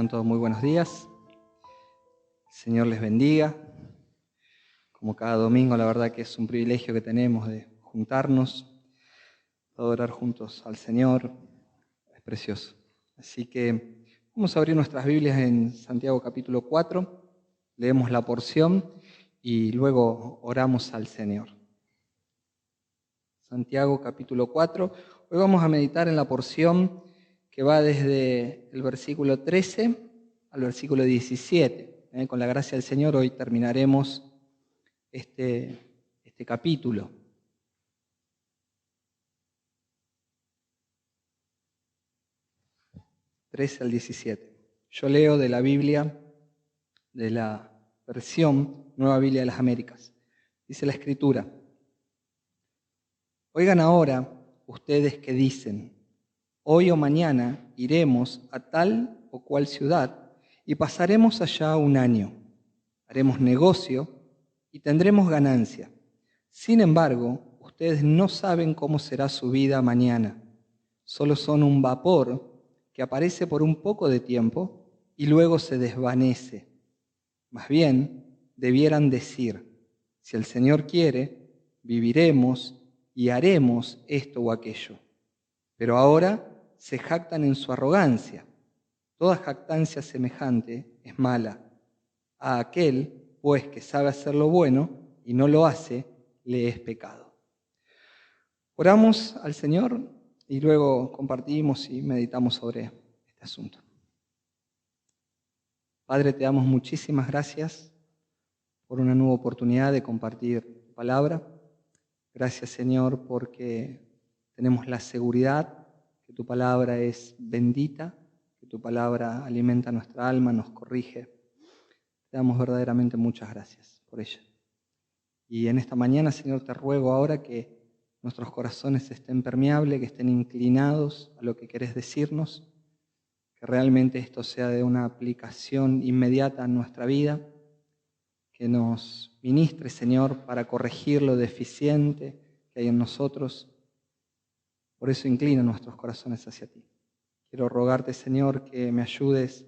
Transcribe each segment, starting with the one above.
Tengan todos muy buenos días. El Señor les bendiga. Como cada domingo, la verdad que es un privilegio que tenemos de juntarnos, adorar juntos al Señor. Es precioso. Así que vamos a abrir nuestras Biblias en Santiago capítulo 4. Leemos la porción y luego oramos al Señor. Santiago capítulo 4. Hoy vamos a meditar en la porción que va desde el versículo 13 al versículo 17. Con la gracia del Señor hoy terminaremos este capítulo. ...13 al 17. Yo leo de la Biblia, de la versión Nueva Biblia de las Américas. Dice la Escritura: Oigan ahora ustedes que dicen: hoy o mañana iremos a tal o cual ciudad y pasaremos allá un año. Haremos negocio y tendremos ganancia. Sin embargo, ustedes no saben cómo será su vida mañana. Solo son un vapor que aparece por un poco de tiempo y luego se desvanece. Más bien, debieran decir: si el Señor quiere, viviremos y haremos esto o aquello. Pero ahora se jactan en su arrogancia. Toda jactancia semejante es mala. A aquel, pues, que sabe hacer lo bueno y no lo hace, le es pecado. Oramos al Señor y luego compartimos y meditamos sobre este asunto. Padre, te damos muchísimas gracias por una nueva oportunidad de compartir tu palabra. Gracias, Señor, porque tenemos la seguridad que tu palabra es bendita, que tu palabra alimenta nuestra alma, nos corrige. Te damos verdaderamente muchas gracias por ella. Y en esta mañana, Señor, te ruego ahora que nuestros corazones estén permeables, que estén inclinados a lo que querés decirnos, que realmente esto sea de una aplicación inmediata en nuestra vida, que nos ministre, Señor, para corregir lo deficiente que hay en nosotros. Por eso inclina nuestros corazones hacia ti. Quiero rogarte, Señor, que me ayudes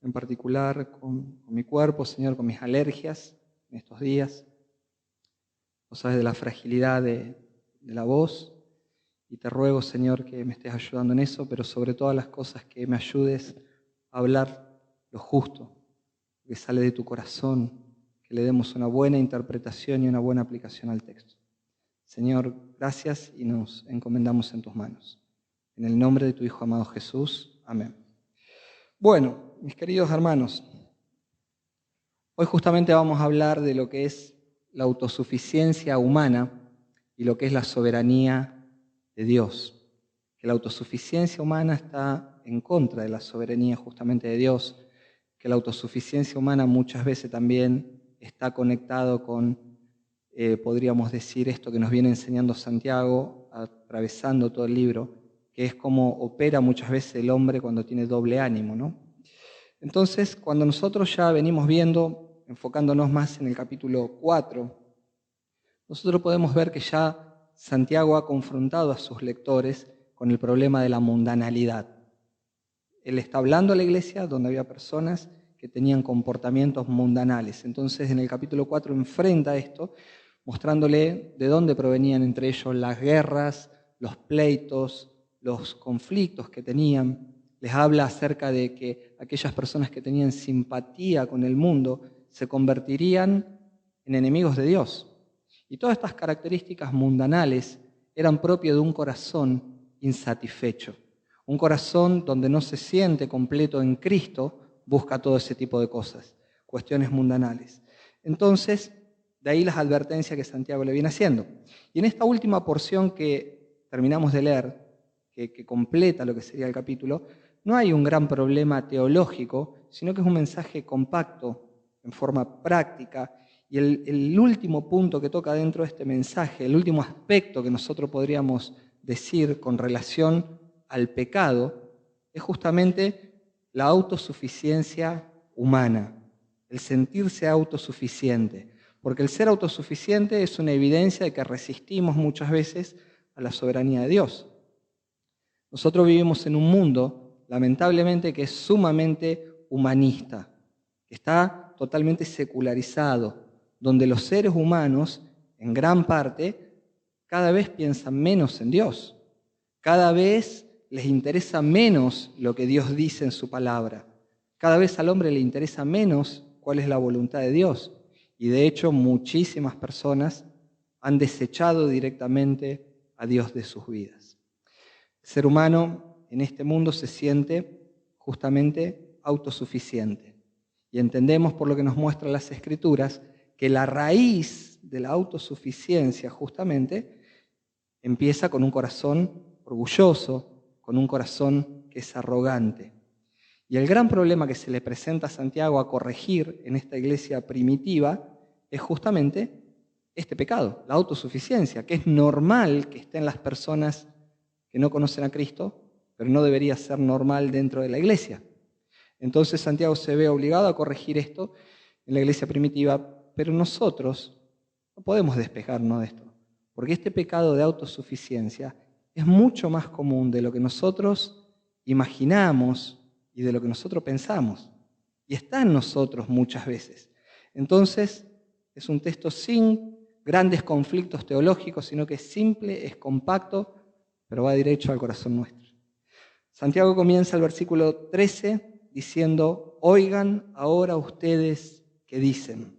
en particular con mi cuerpo, Señor, con mis alergias en estos días. Vos sabes de la fragilidad de la voz y te ruego, Señor, que me estés ayudando en eso, pero sobre todas las cosas que me ayudes a hablar lo justo, que sale de tu corazón, que le demos una buena interpretación y una buena aplicación al texto. Señor, gracias y nos encomendamos en tus manos. En el nombre de tu Hijo amado Jesús. Amén. Bueno, mis queridos hermanos, hoy justamente vamos a hablar de lo que es la autosuficiencia humana y lo que es la soberanía de Dios. Que la autosuficiencia humana está en contra de la soberanía justamente de Dios, que la autosuficiencia humana muchas veces también está conectado con, podríamos decir, esto que nos viene enseñando Santiago, atravesando todo el libro, que es cómo opera muchas veces el hombre cuando tiene doble ánimo, ¿no? Entonces, cuando nosotros ya venimos viendo, enfocándonos más en el capítulo 4, nosotros podemos ver que ya Santiago ha confrontado a sus lectores con el problema de la mundanalidad. Él está hablando a la iglesia donde había personas que tenían comportamientos mundanales. Entonces, en el capítulo 4 enfrenta esto, mostrándole de dónde provenían entre ellos las guerras, los pleitos, los conflictos que tenían. Les habla acerca de que aquellas personas que tenían simpatía con el mundo se convertirían en enemigos de Dios. Y todas estas características mundanales eran propias de un corazón insatisfecho. Un corazón donde no se siente completo en Cristo busca todo ese tipo de cosas, cuestiones mundanales. Entonces, de ahí las advertencias que Santiago le viene haciendo. Y en esta última porción que terminamos de leer, que completa lo que sería el capítulo, no hay un gran problema teológico, sino que es un mensaje compacto, en forma práctica. Y el último punto que toca dentro de este mensaje, el último aspecto que nosotros podríamos decir con relación al pecado, es justamente la autosuficiencia humana, el sentirse autosuficiente. Porque el ser autosuficiente es una evidencia de que resistimos muchas veces a la soberanía de Dios. Nosotros vivimos en un mundo, lamentablemente, que es sumamente humanista, que está totalmente secularizado, donde los seres humanos, en gran parte, cada vez piensan menos en Dios, cada vez les interesa menos lo que Dios dice en su palabra, cada vez al hombre le interesa menos cuál es la voluntad de Dios. Y de hecho muchísimas personas han desechado directamente a Dios de sus vidas. El ser humano en este mundo se siente justamente autosuficiente. Y entendemos por lo que nos muestran las Escrituras que la raíz de la autosuficiencia justamente empieza con un corazón orgulloso, con un corazón que es arrogante. Y el gran problema que se le presenta a Santiago a corregir en esta iglesia primitiva es justamente este pecado, la autosuficiencia, que es normal que esté en las personas que no conocen a Cristo, pero no debería ser normal dentro de la iglesia. Entonces Santiago se ve obligado a corregir esto en la iglesia primitiva, pero nosotros no podemos despejarnos de esto, porque este pecado de autosuficiencia es mucho más común de lo que nosotros imaginamos y de lo que nosotros pensamos, y está en nosotros muchas veces. Entonces, es un texto sin grandes conflictos teológicos, sino que es simple, es compacto, pero va derecho al corazón nuestro. Santiago comienza el versículo 13 diciendo, oigan ahora ustedes qué dicen.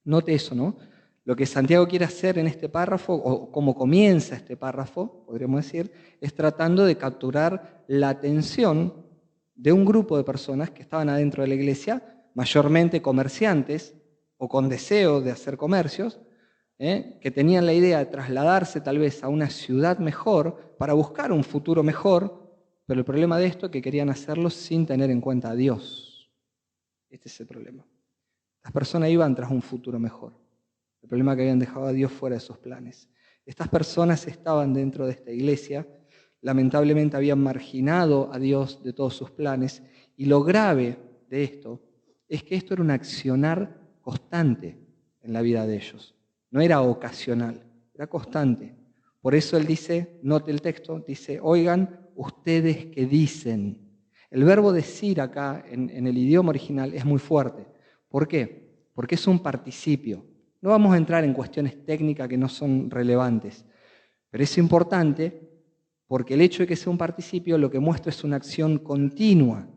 Note eso, ¿no? Lo que Santiago quiere hacer en este párrafo, o como comienza este párrafo, podríamos decir, es tratando de capturar la atención de un grupo de personas que estaban adentro de la iglesia, mayormente comerciantes o con deseo de hacer comercios, que tenían la idea de trasladarse tal vez a una ciudad mejor para buscar un futuro mejor, pero el problema de esto es que querían hacerlo sin tener en cuenta a Dios. Este es el problema. Las personas iban tras un futuro mejor. El problema es que habían dejado a Dios fuera de sus planes. Estas personas estaban dentro de esta iglesia, lamentablemente habían marginado a Dios de todos sus planes, y lo grave de esto es que esto era un accionar constante en la vida de ellos. No era ocasional, era constante. Por eso él dice, note el texto, dice, oigan ustedes qué dicen. El verbo decir acá en el idioma original es muy fuerte. ¿Por qué? Porque es un participio. No vamos a entrar en cuestiones técnicas que no son relevantes, pero es importante porque el hecho de que sea un participio lo que muestra es una acción continua.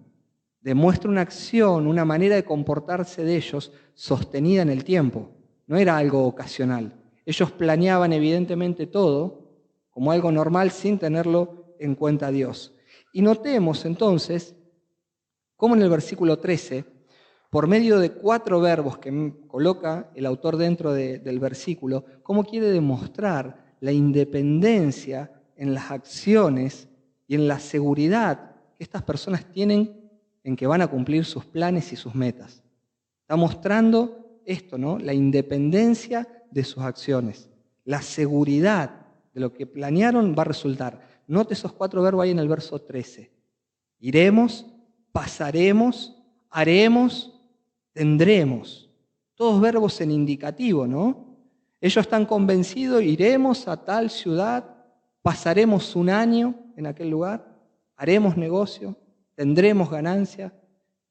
Demuestra una acción, una manera de comportarse de ellos sostenida en el tiempo. No era algo ocasional. Ellos planeaban evidentemente todo como algo normal sin tenerlo en cuenta a Dios. Y notemos entonces cómo en el versículo 13, por medio de 4 verbos que coloca el autor dentro del versículo, cómo quiere demostrar la independencia en las acciones y en la seguridad que estas personas tienen en que van a cumplir sus planes y sus metas. Está mostrando esto, ¿no? La independencia de sus acciones, la seguridad de lo que planearon va a resultar. Note esos 4 verbos ahí en el verso 13. Iremos, pasaremos, haremos, tendremos. Todos verbos en indicativo, ¿no? Ellos están convencidos, iremos a tal ciudad, pasaremos un año en aquel lugar, haremos negocio, tendremos ganancia.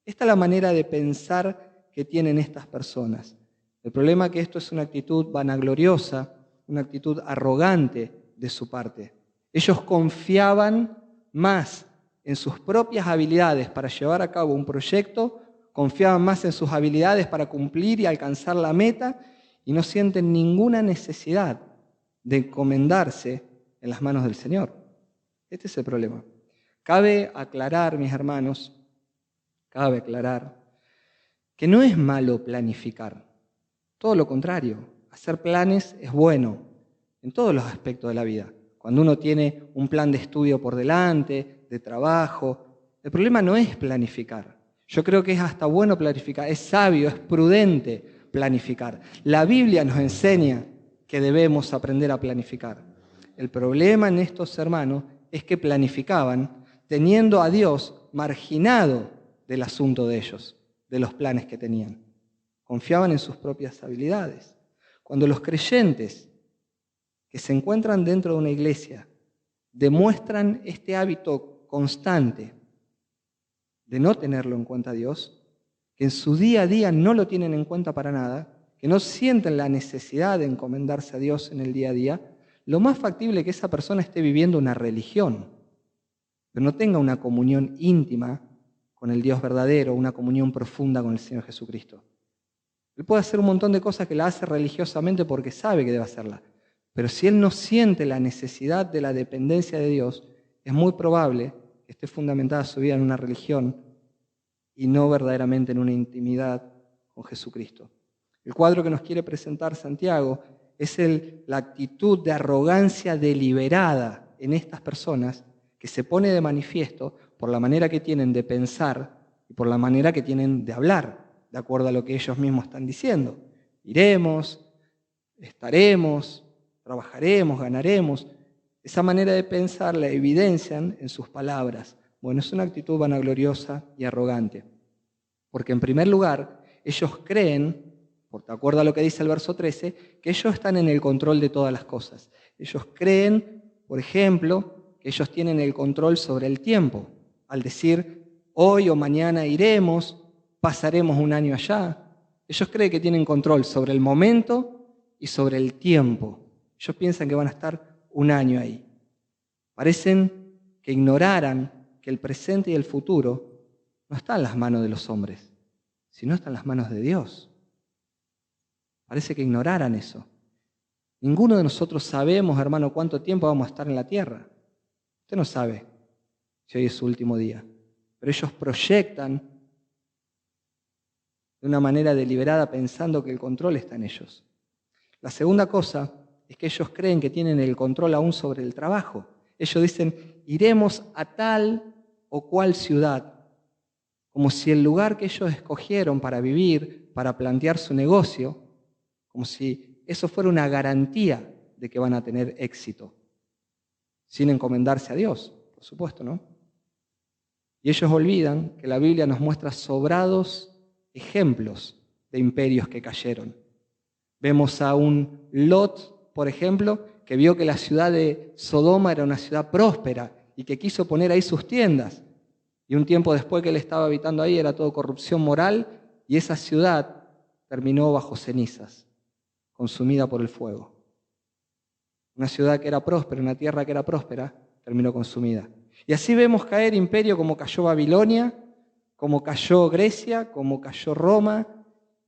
Esta es la manera de pensar que tienen estas personas. El problema es que esto es una actitud vanagloriosa, una actitud arrogante de su parte. Ellos confiaban más en sus propias habilidades para llevar a cabo un proyecto, confiaban más en sus habilidades para cumplir y alcanzar la meta y no sienten ninguna necesidad de encomendarse en las manos del Señor. Este es el problema. Cabe aclarar, mis hermanos, que no es malo planificar. Todo lo contrario, hacer planes es bueno en todos los aspectos de la vida. Cuando uno tiene un plan de estudio por delante, de trabajo, el problema no es planificar. Yo creo que es hasta bueno planificar, es sabio, es prudente planificar. La Biblia nos enseña que debemos aprender a planificar. El problema en estos hermanos es que planificaban teniendo a Dios marginado del asunto de ellos, de los planes que tenían. Confiaban en sus propias habilidades. Cuando los creyentes que se encuentran dentro de una iglesia demuestran este hábito constante de no tenerlo en cuenta a Dios, que en su día a día no lo tienen en cuenta para nada, que no sienten la necesidad de encomendarse a Dios en el día a día, lo más factible es que esa persona esté viviendo una religión, pero no tenga una comunión íntima con el Dios verdadero, una comunión profunda con el Señor Jesucristo. Él puede hacer un montón de cosas que la hace religiosamente porque sabe que debe hacerla, pero si él no siente la necesidad de la dependencia de Dios, es muy probable que esté fundamentada su vida en una religión y no verdaderamente en una intimidad con Jesucristo. El cuadro que nos quiere presentar Santiago es la actitud de arrogancia deliberada en estas personas que se pone de manifiesto por la manera que tienen de pensar y por la manera que tienen de hablar, de acuerdo a lo que ellos mismos están diciendo. Iremos, estaremos, trabajaremos, ganaremos. Esa manera de pensar la evidencian en sus palabras. Bueno, es una actitud vanagloriosa y arrogante. Porque en primer lugar, ellos creen, de acuerdo a lo que dice el verso 13, que ellos están en el control de todas las cosas. Ellos creen, por ejemplo, que ellos tienen el control sobre el tiempo. Al decir, hoy o mañana iremos, pasaremos un año allá. Ellos creen que tienen control sobre el momento y sobre el tiempo. Ellos piensan que van a estar un año ahí. Parecen que ignoraran que el presente y el futuro no están en las manos de los hombres, sino están en las manos de Dios. Parece que ignoraran eso. Ninguno de nosotros sabemos, hermano, cuánto tiempo vamos a estar en la tierra. Usted no sabe si hoy es su último día, pero ellos proyectan de una manera deliberada pensando que el control está en ellos. La segunda cosa es que ellos creen que tienen el control aún sobre el trabajo. Ellos dicen, iremos a tal o cual ciudad, como si el lugar que ellos escogieron para vivir, para plantear su negocio, como si eso fuera una garantía de que van a tener éxito, sin encomendarse a Dios, por supuesto, ¿no? Y ellos olvidan que la Biblia nos muestra sobrados ejemplos de imperios que cayeron. Vemos a un Lot, por ejemplo, que vio que la ciudad de Sodoma era una ciudad próspera y que quiso poner ahí sus tiendas. Y un tiempo después que él estaba habitando ahí era todo corrupción moral y esa ciudad terminó bajo cenizas, consumida por el fuego. Una ciudad que era próspera, una tierra que era próspera, terminó consumida. Y así vemos caer imperio como cayó Babilonia, como cayó Grecia, como cayó Roma,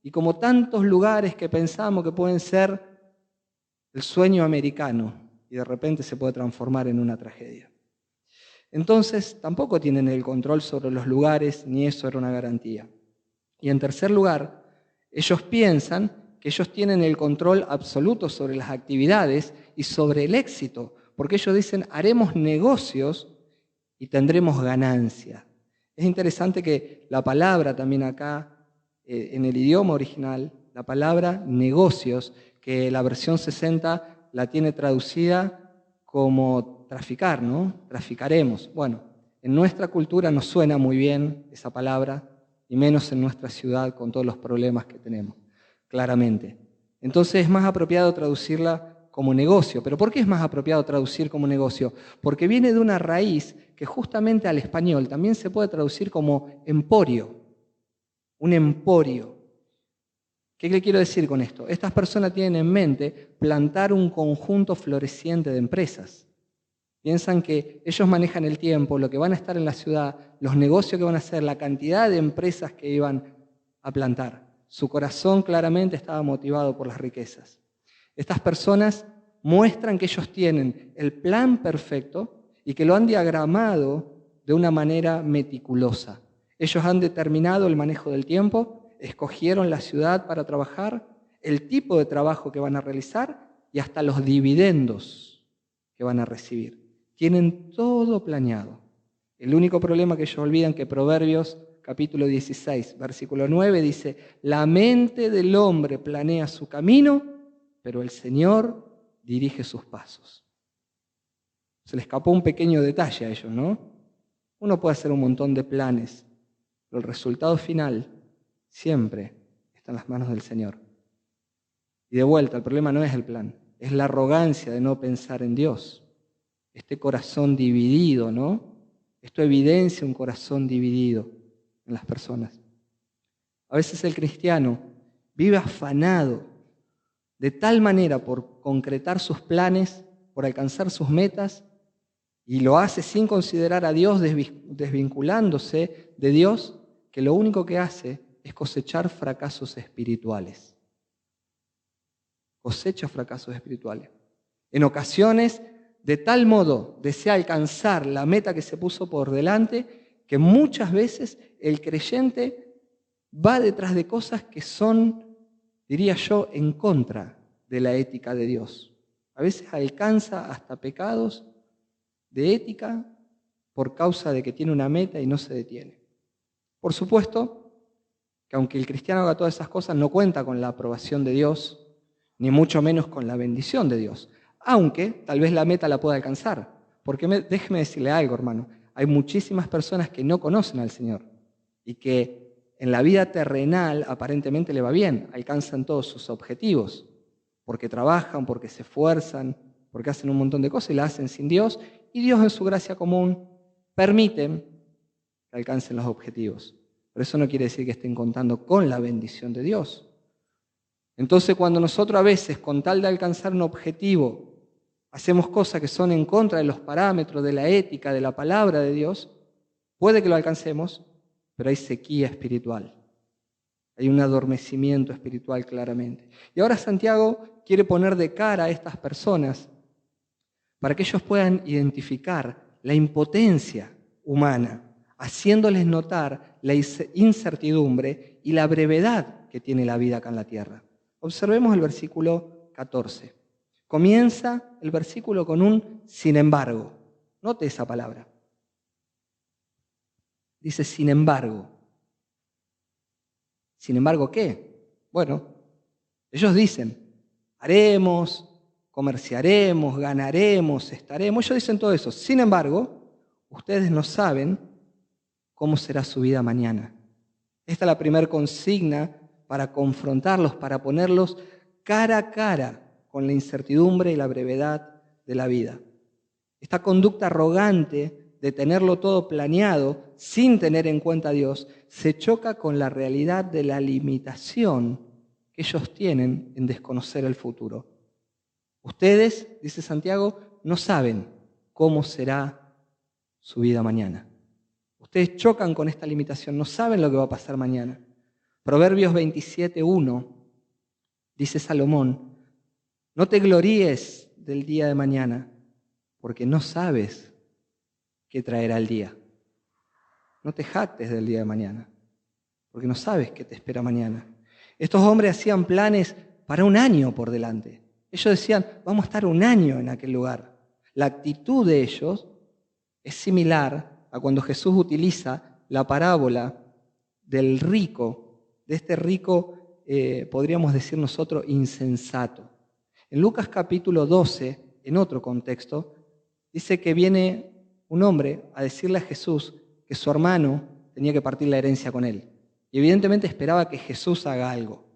y como tantos lugares que pensamos que pueden ser el sueño americano, y de repente se puede transformar en una tragedia. Entonces, tampoco tienen el control sobre los lugares, ni eso era una garantía. Y en tercer lugar, ellos piensan que ellos tienen el control absoluto sobre las actividades y sobre el éxito, porque ellos dicen, haremos negocios y tendremos ganancia. Es interesante que la palabra también acá, en el idioma original, la palabra negocios, que la versión 60 la tiene traducida como traficar, ¿no? Traficaremos. Bueno, en nuestra cultura no suena muy bien esa palabra, y menos en nuestra ciudad con todos los problemas que tenemos, claramente. Entonces es más apropiado traducirla como negocio. ¿Pero por qué es más apropiado traducir como negocio? Porque viene de una raíz que justamente al español también se puede traducir como emporio, un emporio. ¿Qué le quiero decir con esto? Estas personas tienen en mente plantar un conjunto floreciente de empresas. Piensan que ellos manejan el tiempo, lo que van a estar en la ciudad, los negocios que van a hacer, la cantidad de empresas que iban a plantar. Su corazón claramente estaba motivado por las riquezas. Estas personas muestran que ellos tienen el plan perfecto y que lo han diagramado de una manera meticulosa. Ellos han determinado el manejo del tiempo, escogieron la ciudad para trabajar, el tipo de trabajo que van a realizar y hasta los dividendos que van a recibir. Tienen todo planeado. El único problema que ellos olvidan que Proverbios capítulo 16, versículo 9 dice, la mente del hombre planea su camino, pero el Señor dirige sus pasos. Se le escapó un pequeño detalle a ellos, ¿no? Uno puede hacer un montón de planes, pero el resultado final siempre está en las manos del Señor. Y de vuelta, el problema no es el plan, es la arrogancia de no pensar en Dios. Este corazón dividido, ¿no? Esto evidencia un corazón dividido. en las personas. A veces el cristiano vive afanado de tal manera por concretar sus planes, por alcanzar sus metas, y lo hace sin considerar a Dios, desvinculándose de Dios, que lo único que hace es cosechar fracasos espirituales. Cosecha fracasos espirituales. En ocasiones, de tal modo desea alcanzar la meta que se puso por delante, que muchas veces el creyente va detrás de cosas que son, diría yo, en contra de la ética de Dios. A veces alcanza hasta pecados de ética por causa de que tiene una meta y no se detiene. Por supuesto que aunque el cristiano haga todas esas cosas, no cuenta con la aprobación de Dios, ni mucho menos con la bendición de Dios, aunque tal vez la meta la pueda alcanzar. Porque déjeme decirle algo, hermano, hay muchísimas personas que no conocen al Señor y que en la vida terrenal aparentemente le va bien, alcanzan todos sus objetivos, porque trabajan, porque se esfuerzan, porque hacen un montón de cosas y la hacen sin Dios, y Dios en su gracia común permite que alcancen los objetivos. Pero eso no quiere decir que estén contando con la bendición de Dios. Entonces, cuando nosotros a veces, con tal de alcanzar un objetivo, hacemos cosas que son en contra de los parámetros, de la ética, de la palabra de Dios, puede que lo alcancemos, pero hay sequía espiritual. Hay un adormecimiento espiritual claramente. Y ahora Santiago quiere poner de cara a estas personas para que ellos puedan identificar la impotencia humana, haciéndoles notar la incertidumbre y la brevedad que tiene la vida acá en la tierra. Observemos el versículo 14. Comienza el versículo con un sin embargo. Note esa palabra. Dice sin embargo. ¿Sin embargo qué? Bueno, ellos dicen, haremos, comerciaremos, ganaremos, estaremos. Ellos dicen todo eso. Sin embargo, ustedes no saben cómo será su vida mañana. Esta es la primera consigna para confrontarlos, para ponerlos cara a cara con la incertidumbre y la brevedad de la vida. Esta conducta arrogante de tenerlo todo planeado sin tener en cuenta a Dios se choca con la realidad de la limitación que ellos tienen en desconocer el futuro. Ustedes, dice Santiago, no saben cómo será su vida mañana. Ustedes chocan con esta limitación, no saben lo que va a pasar mañana. Proverbios 27:1 dice Salomón, no te gloríes del día de mañana, porque no sabes qué traerá el día. No te jactes del día de mañana, porque no sabes qué te espera mañana. Estos hombres hacían planes para un año por delante. Ellos decían, vamos a estar un año en aquel lugar. La actitud de ellos es similar a cuando Jesús utiliza la parábola del rico, de este rico, podríamos decir nosotros, insensato. En Lucas capítulo 12, en otro contexto, dice que viene un hombre a decirle a Jesús que su hermano tenía que partir la herencia con él. Y evidentemente esperaba que Jesús haga algo.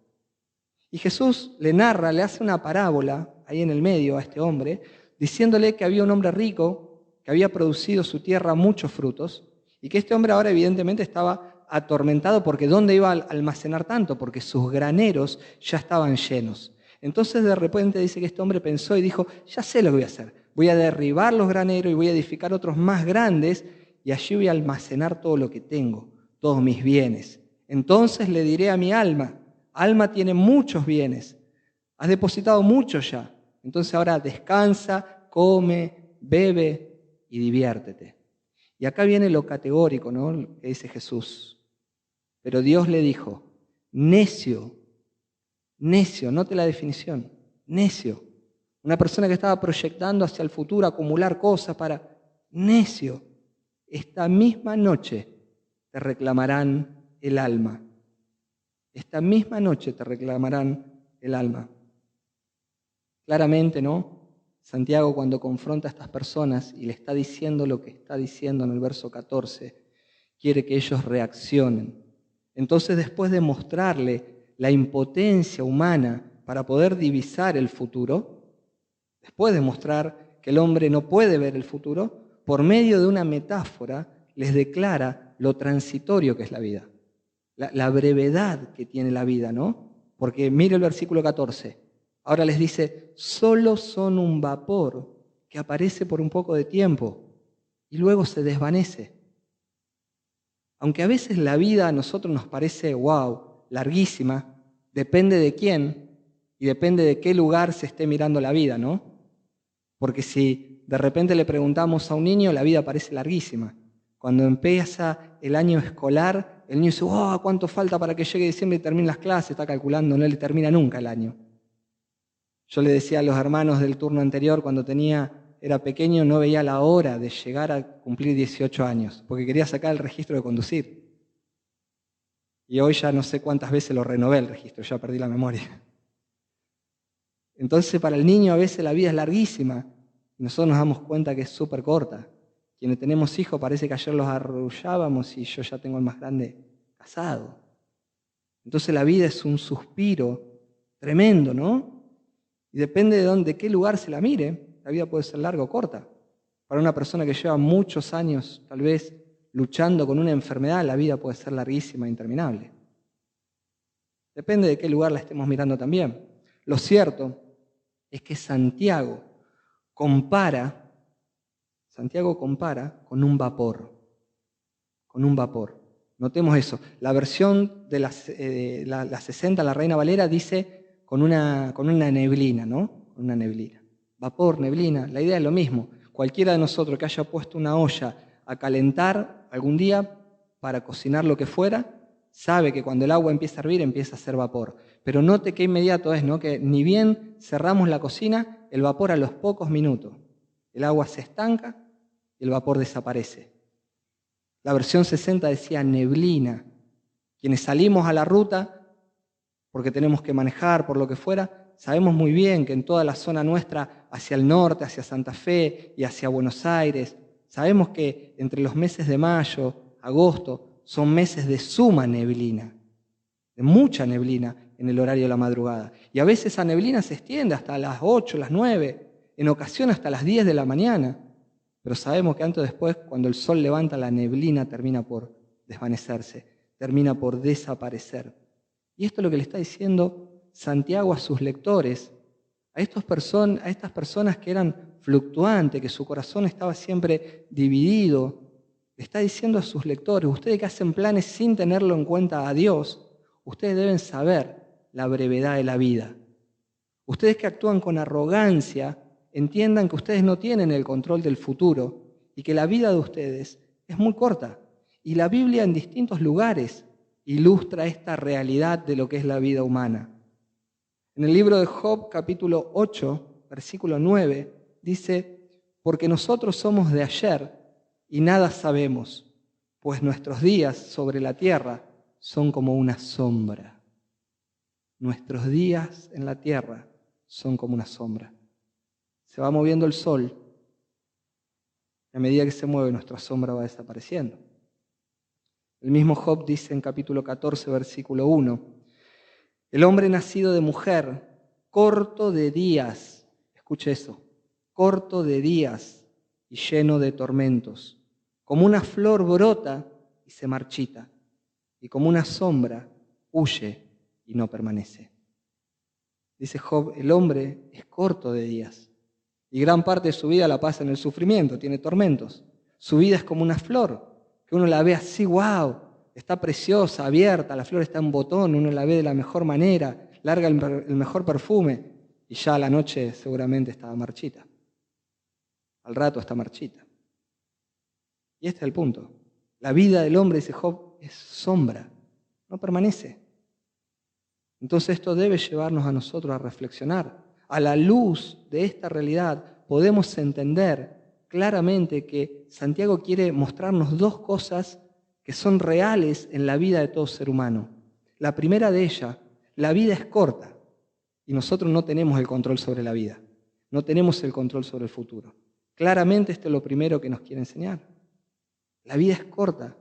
Y Jesús le narra, le hace una parábola ahí en el medio a este hombre, diciéndole que había un hombre rico que había producido su tierra muchos frutos y que este hombre ahora evidentemente estaba atormentado porque ¿dónde iba a almacenar tanto? Porque sus graneros ya estaban llenos. Entonces de repente dice que este hombre pensó y dijo, ya sé lo que voy a hacer. Voy a derribar los graneros y voy a edificar otros más grandes y allí voy a almacenar todo lo que tengo, todos mis bienes. Entonces le diré a mi alma, alma tiene muchos bienes, has depositado mucho ya. Entonces ahora descansa, come, bebe y diviértete. Y acá viene lo categórico, ¿no? Lo que dice Jesús. Pero Dios le dijo, necio, note la definición, necio. Una persona que estaba proyectando hacia el futuro, acumular cosas para... Necio, esta misma noche te reclamarán el alma. Esta misma noche te reclamarán el alma. Claramente, ¿no? Santiago cuando confronta a estas personas y le está diciendo lo que está diciendo en el verso 14, quiere que ellos reaccionen. Entonces, después de mostrarle la impotencia humana para poder divisar el futuro, después de mostrar que el hombre no puede ver el futuro, por medio de una metáfora les declara lo transitorio que es la vida, la brevedad que tiene la vida, ¿no? Porque mire el versículo 14, ahora les dice, solo son un vapor que aparece por un poco de tiempo y luego se desvanece. Aunque a veces la vida a nosotros nos parece, wow, larguísima, depende de quién y depende de qué lugar se esté mirando la vida, ¿no? Porque si de repente le preguntamos a un niño, la vida parece larguísima. Cuando empieza el año escolar, el niño dice, wow, ¿cuánto falta para que llegue diciembre y termine las clases? Está calculando, no le termina nunca el año. Yo le decía a los hermanos del turno anterior, cuando era pequeño, no veía la hora de llegar a cumplir 18 años, porque quería sacar el registro de conducir. Y hoy ya no sé cuántas veces lo renové el registro, ya perdí la memoria. Entonces para el niño a veces la vida es larguísima y nosotros nos damos cuenta que es súper corta. Quienes tenemos hijos parece que ayer los arrullábamos y yo ya tengo el más grande casado. Entonces la vida es un suspiro tremendo, ¿no? Y depende de qué lugar se la mire, la vida puede ser larga o corta. Para una persona que lleva muchos años, tal vez, luchando con una enfermedad, la vida puede ser larguísima e interminable. Depende de qué lugar la estemos mirando también. Lo cierto es que Santiago compara con un vapor. Con un vapor. Notemos eso. La versión de la 60, la Reina Valera, dice con una neblina, ¿no? Con una neblina. Vapor, neblina, la idea es lo mismo. Cualquiera de nosotros que haya puesto una olla a calentar algún día para cocinar lo que fuera, sabe que cuando el agua empieza a hervir, empieza a hacer vapor. Pero note qué inmediato es, ¿no? Que ni bien cerramos la cocina, el vapor a los pocos minutos. El agua se estanca y el vapor desaparece. La versión 60 decía neblina. Quienes salimos a la ruta, porque tenemos que manejar, por lo que fuera, sabemos muy bien que en toda la zona nuestra, hacia el norte, hacia Santa Fe y hacia Buenos Aires, sabemos que entre los meses de mayo, agosto, son meses de suma neblina, de mucha neblina en el horario de la madrugada. Y a veces esa neblina se extiende hasta las 8, las 9, en ocasión hasta las 10 de la mañana. Pero sabemos que antes o después, cuando el sol levanta, la neblina termina por desvanecerse, termina por desaparecer. Y esto es lo que le está diciendo Santiago a sus lectores, a estas personas que eran fluctuantes, que su corazón estaba siempre dividido. Le está diciendo a sus lectores, ustedes que hacen planes sin tenerlo en cuenta a Dios, ustedes deben saber la brevedad de la vida. Ustedes que actúan con arrogancia, entiendan que ustedes no tienen el control del futuro y que la vida de ustedes es muy corta. Y la Biblia en distintos lugares ilustra esta realidad de lo que es la vida humana. En el libro de Job, capítulo 8, versículo 9, dice, porque nosotros somos de ayer y nada sabemos, pues nuestros días sobre la tierra son como una sombra. Nuestros días en la tierra son como una sombra. Se va moviendo el sol y a medida que se mueve nuestra sombra va desapareciendo. El mismo Job dice en capítulo 14, versículo 1, el hombre nacido de mujer, corto de días, escuche eso, corto de días y lleno de tormentos, como una flor brota y se marchita, y como una sombra huye y no permanece. Dice Job, el hombre es corto de días y gran parte de su vida la pasa en el sufrimiento, tiene tormentos. Su vida es como una flor, que uno la ve así, wow, está preciosa, abierta, la flor está en botón, uno la ve de la mejor manera, larga el mejor perfume y ya a la noche seguramente estaba marchita. Al rato está marchita. Y este es el punto. La vida del hombre, dice Job, es sombra, no permanece. Entonces esto debe llevarnos a nosotros a reflexionar. A la luz de esta realidad podemos entender claramente que Santiago quiere mostrarnos dos cosas que son reales en la vida de todo ser humano. La primera de ellas, la vida es corta y nosotros no tenemos el control sobre la vida, no tenemos el control sobre el futuro. Claramente esto es lo primero que nos quiere enseñar. La vida es corta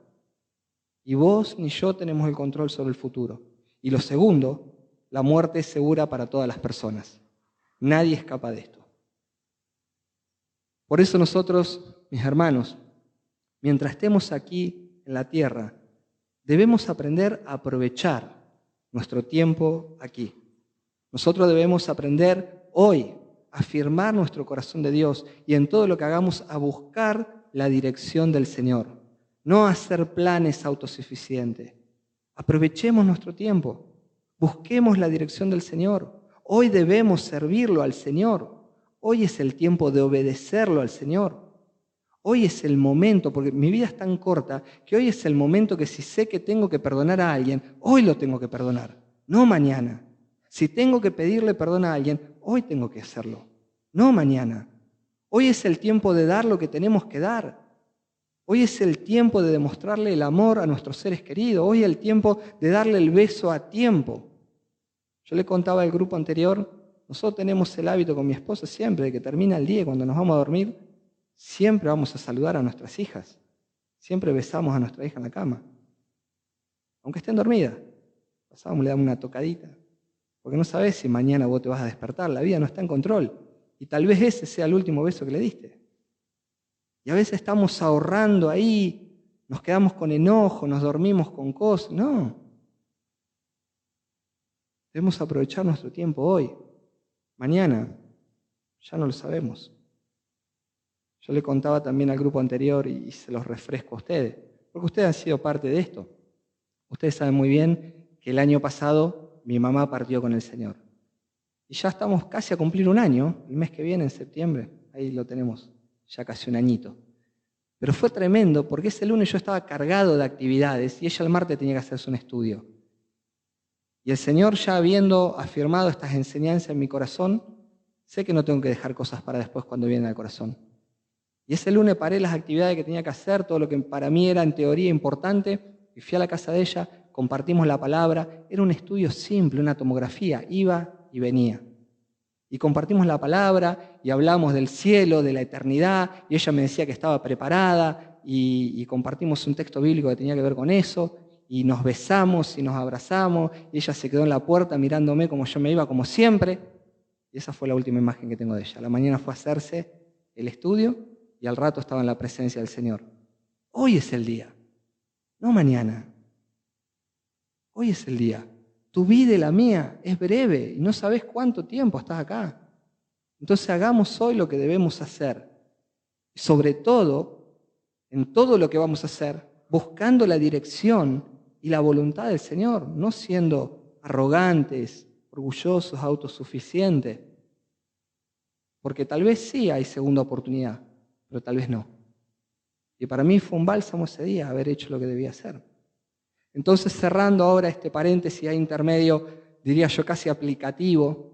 y vos ni yo tenemos el control sobre el futuro. Y lo segundo, la muerte es segura para todas las personas. Nadie escapa de esto. Por eso nosotros, mis hermanos, mientras estemos aquí en la tierra, debemos aprender a aprovechar nuestro tiempo aquí. Nosotros debemos aprender hoy a afirmar nuestro corazón de Dios y en todo lo que hagamos a buscar la dirección del Señor, no a hacer planes autosuficientes. Aprovechemos nuestro tiempo, busquemos la dirección del Señor. Hoy debemos servirlo al Señor. Hoy es el tiempo de obedecerlo al Señor. Hoy es el momento, porque mi vida es tan corta, que hoy es el momento que si sé que tengo que perdonar a alguien, hoy lo tengo que perdonar, no mañana. Si tengo que pedirle perdón a alguien, hoy tengo que hacerlo, no mañana. Hoy es el tiempo de dar lo que tenemos que dar. Hoy es el tiempo de demostrarle el amor a nuestros seres queridos. Hoy es el tiempo de darle el beso a tiempo. Yo le contaba al grupo anterior, nosotros tenemos el hábito con mi esposa siempre, de que termina el día y cuando nos vamos a dormir, siempre vamos a saludar a nuestras hijas. Siempre besamos a nuestra hija en la cama. Aunque estén dormidas. Pasamos, le damos una tocadita. Porque no sabes si mañana vos te vas a despertar. La vida no está en control. Y tal vez ese sea el último beso que le diste. Y a veces estamos ahorrando ahí, nos quedamos con enojo, nos dormimos con cosas. No. Debemos aprovechar nuestro tiempo hoy. Mañana ya no lo sabemos. Yo le contaba también al grupo anterior y se los refresco a ustedes, porque ustedes han sido parte de esto. Ustedes saben muy bien que el año pasado mi mamá partió con el Señor. Y ya estamos casi a cumplir un año, el mes que viene, en septiembre, ahí lo tenemos, ya casi un añito. Pero fue tremendo porque ese lunes yo estaba cargado de actividades y ella el martes tenía que hacerse un estudio. Y el Señor, ya habiendo afirmado estas enseñanzas en mi corazón, sé que no tengo que dejar cosas para después cuando vienen al corazón. Y ese lunes paré las actividades que tenía que hacer, todo lo que para mí era en teoría importante, y fui a la casa de ella, compartimos la palabra, era un estudio simple, una tomografía, iba y venía. Y compartimos la palabra y hablamos del cielo, de la eternidad, y ella me decía que estaba preparada, y compartimos un texto bíblico que tenía que ver con eso, y nos besamos y nos abrazamos, y ella se quedó en la puerta mirándome como yo me iba, como siempre, y esa fue la última imagen que tengo de ella. A la mañana fue a hacerse el estudio, y al rato estaba en la presencia del Señor. Hoy es el día, no mañana. Hoy es el día. Tu vida y la mía es breve y no sabes cuánto tiempo estás acá. Entonces hagamos hoy lo que debemos hacer. Sobre todo, en todo lo que vamos a hacer, buscando la dirección y la voluntad del Señor, no siendo arrogantes, orgullosos, autosuficientes. Porque tal vez sí hay segunda oportunidad, pero tal vez no. Y para mí fue un bálsamo ese día haber hecho lo que debía hacer. Entonces, cerrando ahora este paréntesis ahí intermedio, diría yo casi aplicativo,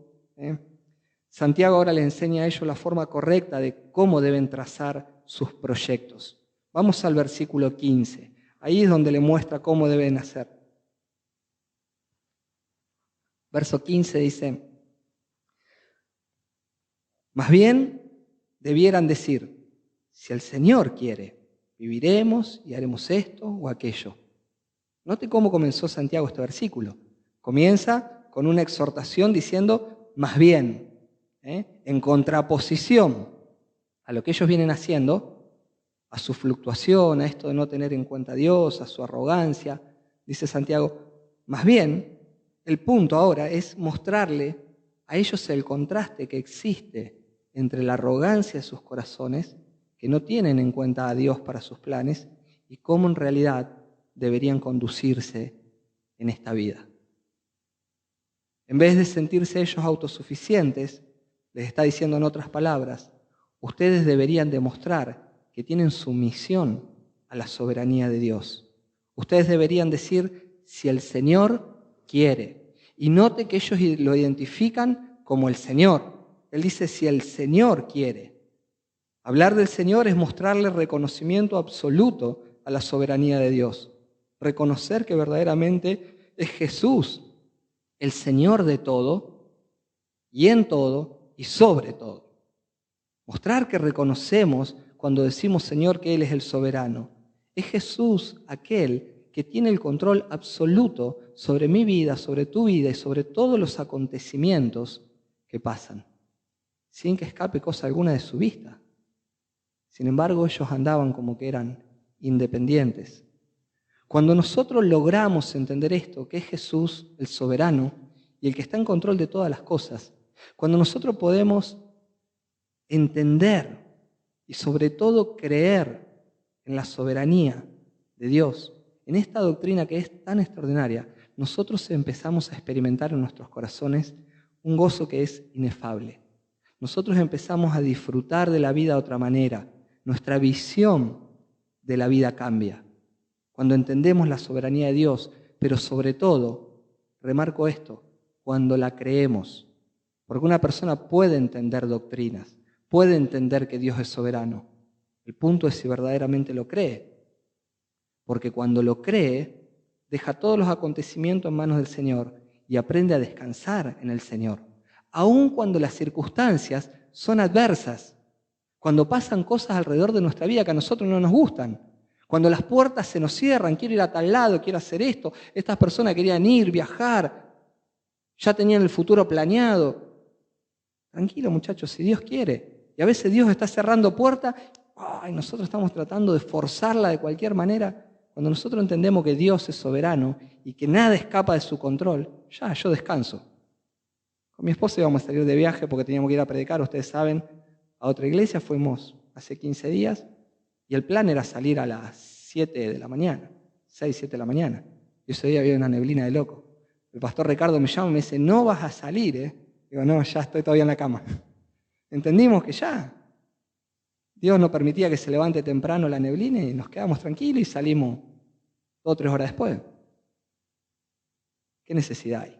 Santiago ahora le enseña a ellos la forma correcta de cómo deben trazar sus proyectos. Vamos al versículo 15. Ahí es donde le muestra cómo deben hacer. Verso 15 dice: más bien debieran decir, si el Señor quiere, viviremos y haremos esto o aquello. Note cómo comenzó Santiago este versículo. Comienza con una exhortación diciendo, más bien, en contraposición a lo que ellos vienen haciendo, a su fluctuación, a esto de no tener en cuenta a Dios, a su arrogancia, dice Santiago, más bien, el punto ahora es mostrarle a ellos el contraste que existe entre la arrogancia de sus corazones, que no tienen en cuenta a Dios para sus planes, y cómo en realidad deberían conducirse en esta vida. En vez de sentirse ellos autosuficientes, les está diciendo en otras palabras, ustedes deberían demostrar que tienen sumisión a la soberanía de Dios. Ustedes deberían decir, si el Señor quiere. Y note que ellos lo identifican como el Señor. Él dice, si el Señor quiere. Hablar del Señor es mostrarle reconocimiento absoluto a la soberanía de Dios. Reconocer que verdaderamente es Jesús el Señor de todo, y en todo, y sobre todo. Mostrar que reconocemos cuando decimos Señor que Él es el soberano. Es Jesús aquel que tiene el control absoluto sobre mi vida, sobre tu vida y sobre todos los acontecimientos que pasan, sin que escape cosa alguna de su vista. Sin embargo, ellos andaban como que eran independientes. Cuando nosotros logramos entender esto, que es Jesús el soberano y el que está en control de todas las cosas, cuando nosotros podemos entender y sobre todo creer en la soberanía de Dios, en esta doctrina que es tan extraordinaria, nosotros empezamos a experimentar en nuestros corazones un gozo que es inefable. Nosotros empezamos a disfrutar de la vida de otra manera. Nuestra visión de la vida cambia. Cuando entendemos la soberanía de Dios, pero sobre todo, remarco esto, cuando la creemos. Porque una persona puede entender doctrinas, puede entender que Dios es soberano. El punto es si verdaderamente lo cree. Porque cuando lo cree, deja todos los acontecimientos en manos del Señor y aprende a descansar en el Señor. Aun cuando las circunstancias son adversas, cuando pasan cosas alrededor de nuestra vida que a nosotros no nos gustan, cuando las puertas se nos cierran, quiero ir a tal lado, quiero hacer esto, estas personas querían ir, viajar, ya tenían el futuro planeado. Tranquilo, muchachos, si Dios quiere. Y a veces Dios está cerrando puertas y nosotros estamos tratando de forzarla de cualquier manera. Cuando nosotros entendemos que Dios es soberano y que nada escapa de su control, ya, yo descanso. Con mi esposa íbamos a salir de viaje porque teníamos que ir a predicar, ustedes saben, a otra iglesia. Fuimos hace 15 días y el plan era salir a las 7 de la mañana, 6, 7 de la mañana. Y ese día había una neblina de loco. El pastor Ricardo me llama y me dice, no vas a salir, ¿eh? Digo, no, ya estoy todavía en la cama. Entendimos que ya Dios no permitía que se levante temprano la neblina y nos quedamos tranquilos y salimos 2 o 3 horas después. ¿Qué necesidad hay?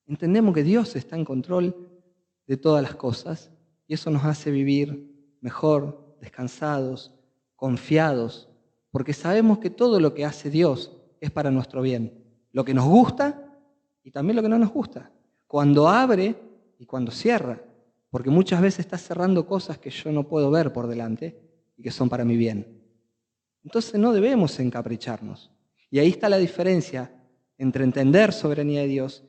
Entendemos que Dios está en control de todas las cosas y eso nos hace vivir mejor, descansados, confiados, porque sabemos que todo lo que hace Dios es para nuestro bien. Lo que nos gusta y también lo que no nos gusta. Cuando abre y cuando cierra, porque muchas veces está cerrando cosas que yo no puedo ver por delante y que son para mi bien. Entonces no debemos encapricharnos. Y ahí está la diferencia entre entender soberanía de Dios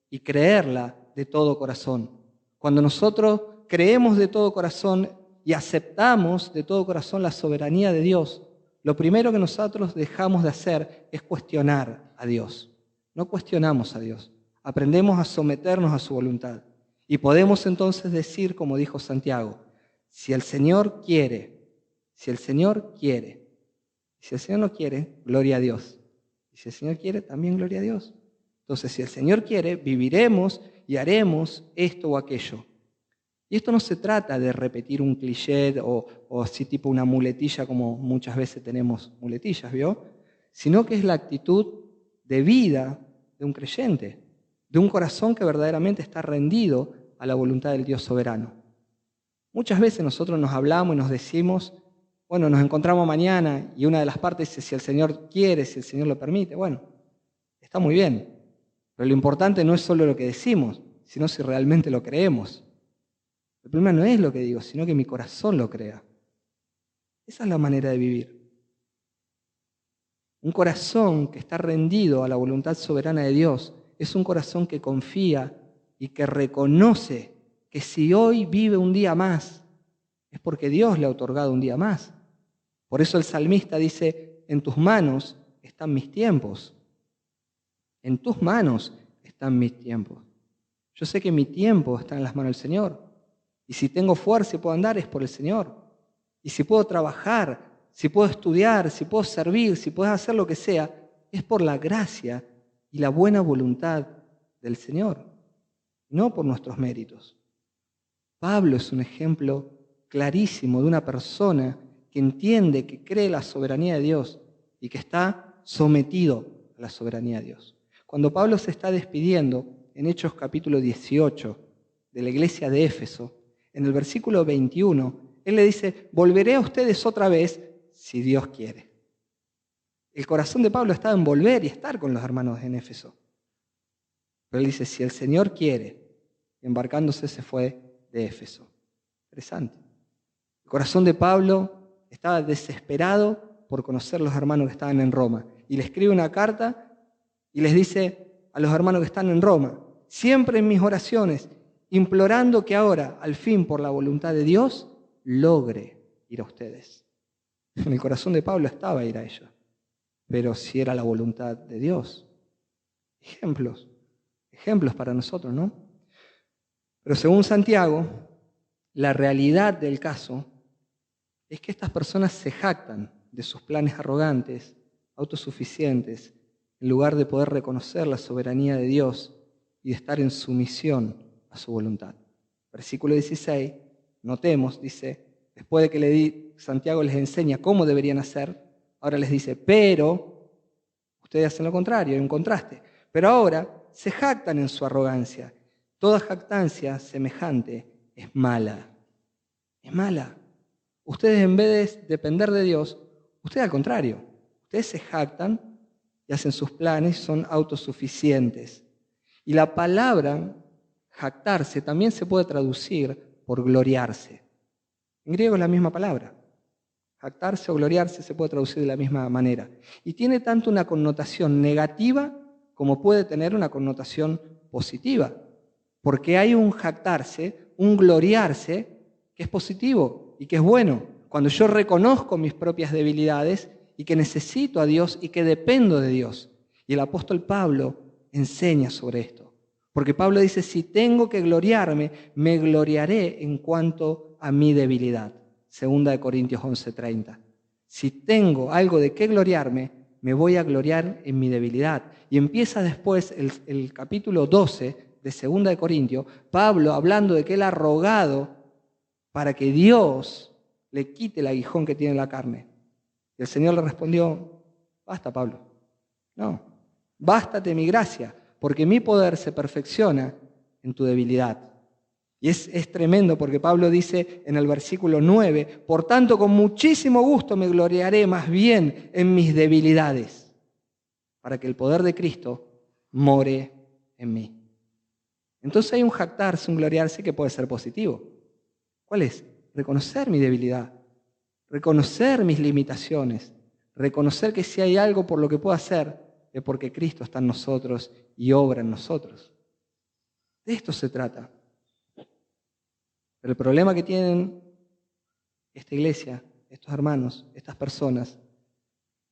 y creerla de todo corazón. Cuando nosotros creemos de todo corazón y aceptamos de todo corazón la soberanía de Dios, lo primero que nosotros dejamos de hacer es cuestionar a Dios. No cuestionamos a Dios, aprendemos a someternos a su voluntad. Y podemos entonces decir, como dijo Santiago, si el Señor quiere, si el Señor quiere, si el Señor no quiere, gloria a Dios. Y si el Señor quiere, también gloria a Dios. Entonces, si el Señor quiere, viviremos y haremos esto o aquello. Y esto no se trata de repetir un cliché o así tipo una muletilla, como muchas veces tenemos muletillas, ¿vio? Sino que es la actitud de vida de un creyente, de un corazón que verdaderamente está rendido a la voluntad del Dios soberano. Muchas veces nosotros nos hablamos y nos decimos, bueno, nos encontramos mañana y una de las partes dice, si el Señor quiere, si el Señor lo permite. Bueno, está muy bien, pero lo importante no es solo lo que decimos, sino si realmente lo creemos. El problema no es lo que digo, sino que mi corazón lo crea. Esa es la manera de vivir. Un corazón que está rendido a la voluntad soberana de Dios es un corazón que confía y que reconoce que si hoy vive un día más, es porque Dios le ha otorgado un día más. Por eso el salmista dice, en tus manos están mis tiempos. En tus manos están mis tiempos. Yo sé que mi tiempo está en las manos del Señor. Y si tengo fuerza y puedo andar es por el Señor. Y si puedo trabajar, si puedo estudiar, si puedo servir, si puedo hacer lo que sea, es por la gracia y la buena voluntad del Señor, no por nuestros méritos. Pablo es un ejemplo clarísimo de una persona que entiende, que cree la soberanía de Dios y que está sometido a la soberanía de Dios. Cuando Pablo se está despidiendo en Hechos capítulo 18 de la iglesia de Éfeso, en el versículo 21, él le dice, volveré a ustedes otra vez si Dios quiere. El corazón de Pablo estaba en volver y estar con los hermanos en Éfeso. Pero él dice, si el Señor quiere, embarcándose se fue de Éfeso. Interesante. El corazón de Pablo estaba desesperado por conocer a los hermanos que estaban en Roma. Y le escribe una carta y les dice a los hermanos que están en Roma, siempre en mis oraciones, implorando que ahora, al fin, por la voluntad de Dios, logre ir a ustedes. En el corazón de Pablo estaba ir a ellos. pero si era la voluntad de Dios. Ejemplos para nosotros, ¿no? Pero según Santiago, la realidad del caso es que estas personas se jactan de sus planes arrogantes, autosuficientes, en lugar de poder reconocer la soberanía de Dios y de estar en sumisión a su voluntad. Versículo 16, notemos, dice, después de que Santiago les enseña cómo deberían hacer, ahora les dice, pero ustedes hacen lo contrario, hay un contraste. Pero ahora se jactan en su arrogancia. Toda jactancia semejante es mala. Es mala. Ustedes, en vez de depender de Dios, ustedes al contrario, ustedes se jactan y hacen sus planes, son autosuficientes. Y la palabra jactarse también se puede traducir por gloriarse. En griego es la misma palabra. Jactarse o gloriarse se puede traducir de la misma manera. Y tiene tanto una connotación negativa como puede tener una connotación positiva. Porque hay un jactarse, un gloriarse, que es positivo y que es bueno. Cuando yo reconozco mis propias debilidades y que necesito a Dios y que dependo de Dios. Y el apóstol Pablo enseña sobre esto. Porque Pablo dice, si tengo que gloriarme, me gloriaré en cuanto a mi debilidad. 2 Corintios 11:30. Si tengo algo de qué gloriarme, me voy a gloriar en mi debilidad. Y empieza después el capítulo 12 de 2 Corintios, Pablo hablando de que él ha rogado para que Dios le quite el aguijón que tiene en la carne. Y el Señor le respondió, basta, Pablo. No, bástate mi gracia, porque mi poder se perfecciona en tu debilidad. Y es tremendo porque Pablo dice en el versículo 9, por tanto con muchísimo gusto me gloriaré más bien en mis debilidades, para que el poder de Cristo more en mí. Entonces hay un jactarse, un gloriarse que puede ser positivo. ¿Cuál es? Reconocer mi debilidad, reconocer mis limitaciones, reconocer que si hay algo por lo que puedo hacer, es porque Cristo está en nosotros y obra en nosotros. De esto se trata. Pero el problema que tienen esta iglesia, estos hermanos, estas personas,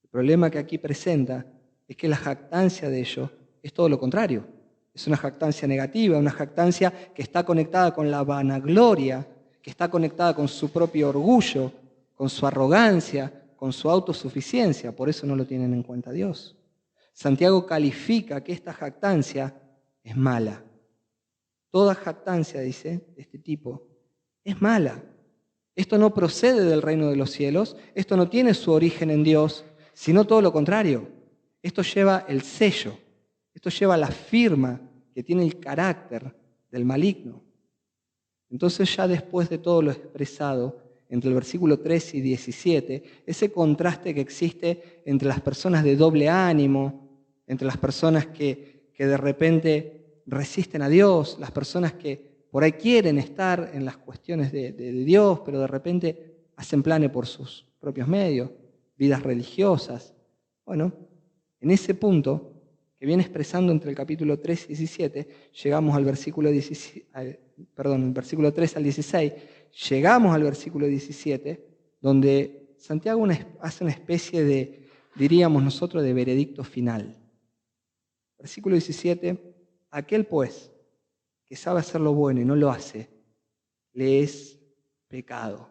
el problema que aquí presenta es que la jactancia de ellos es todo lo contrario. Es una jactancia negativa, una jactancia que está conectada con la vanagloria, que está conectada con su propio orgullo, con su arrogancia, con su autosuficiencia. Por eso no lo tienen en cuenta Dios. Santiago califica que esta jactancia es mala. Toda jactancia, dice, de este tipo, es mala. Esto no procede del reino de los cielos, esto no tiene su origen en Dios, sino todo lo contrario. Esto lleva el sello, esto lleva la firma que tiene el carácter del maligno. Entonces ya después de todo lo expresado, entre el versículo 13 y 17, ese contraste que existe entre las personas de doble ánimo, entre las personas que de repente resisten a Dios, las personas que por ahí quieren estar en las cuestiones de Dios, pero de repente hacen planes por sus propios medios, vidas religiosas. Bueno, en ese punto que viene expresando entre el capítulo 3 y 17, llegamos al versículo 3 al 16, llegamos al versículo 17, donde Santiago hace una especie de, diríamos nosotros, de veredicto final. Versículo 17, aquel pues que sabe hacer lo bueno y no lo hace, le es pecado.